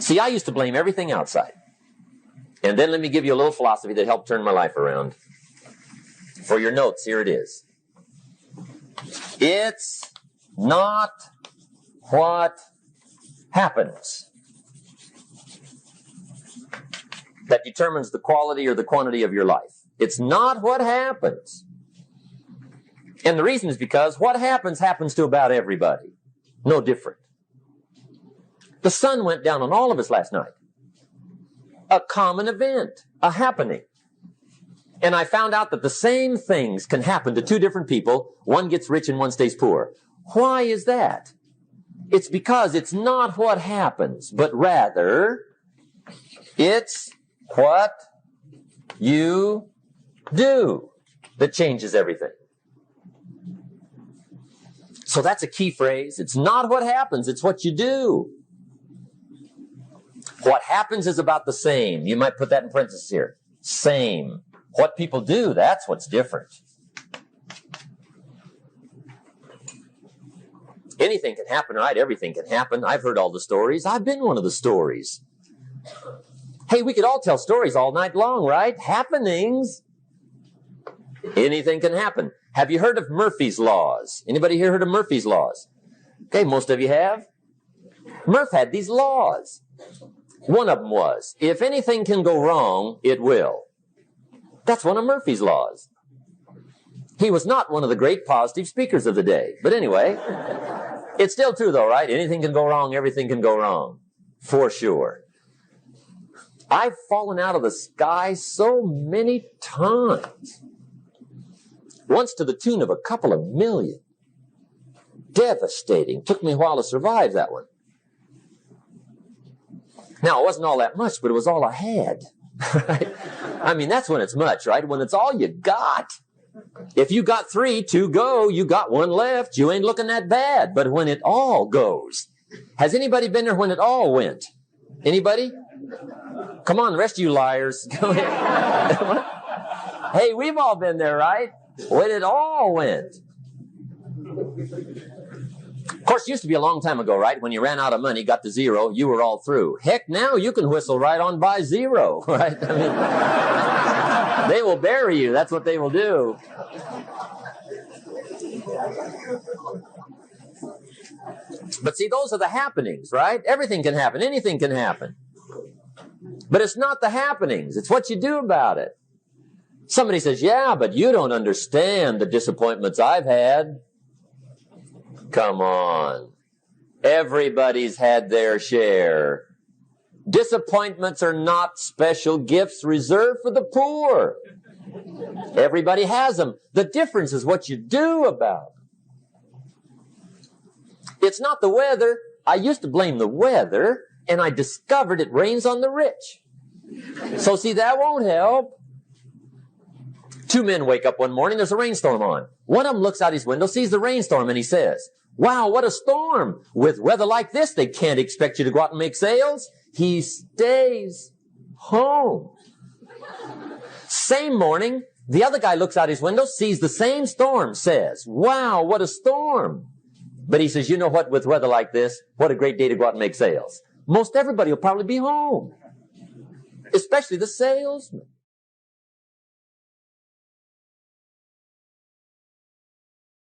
See, I used to blame everything outside. And then let me give you a little philosophy that helped turn my life around. For your notes, here it is. It's not what happens that determines the quality or the quantity of your life. It's not what happens. And the reason is because what happens happens to about everybody. No different. The sun went down on all of us last night. A common event, a happening. And I found out that the same things can happen to two different people. One gets rich and one stays poor. Why is that? It's because it's not what happens, but rather it's what you do that changes everything. So that's a key phrase. It's not what happens, it's what you do. What happens is about the same. You might put that in parentheses here. Same. What people do, that's what's different. Anything can happen, right? Everything can happen. I've heard all the stories. I've been one of the stories. Hey, we could all tell stories all night long, right? Happenings. Anything can happen. Have you heard of Murphy's Laws? Anybody here heard of Murphy's Laws? Okay, most of you have. Murph had these laws. One of them was, if anything can go wrong, it will. That's one of Murphy's Laws. He was not one of the great positive speakers of the day. But anyway, it's still true though, right? Anything can go wrong, everything can go wrong. For sure. I've fallen out of the sky so many times. Once to the tune of a couple of million. Devastating. Took me a while to survive that one. Now, it wasn't all that much, but it was all I had. Right? I mean, that's when it's much, right? When it's all you got. If you got 3, 2 go, you got 1 left, you ain't looking that bad. But when it all goes, has anybody been there when it all went? Anybody? Come on, the rest of you liars. Go ahead. Hey, we've all been there, right? When it all went. Of course, it used to be a long time ago, right? When you ran out of money, got to 0, you were all through. Heck, now you can whistle right on by 0, right? I mean, they will bury you. That's what they will do. But see, those are the happenings, right? Everything can happen. Anything can happen. But it's not the happenings. It's what you do about it. Somebody says, yeah, but you don't understand the disappointments I've had. Come on. Everybody's had their share. Disappointments are not special gifts reserved for the poor. Everybody has them. The difference is what you do about it. It's not the weather. I used to blame the weather, and I discovered it rains on the rich. So see, that won't help. 2 men wake up one morning, there's a rainstorm on. One of them looks out his window, sees the rainstorm, and he says, wow, what a storm. With weather like this, they can't expect you to go out and make sales. He stays home. Same morning, the other guy looks out his window, sees the same storm, says, wow, what a storm. But he says, you know what, with weather like this, what a great day to go out and make sales. Most everybody will probably be home, especially the salesman.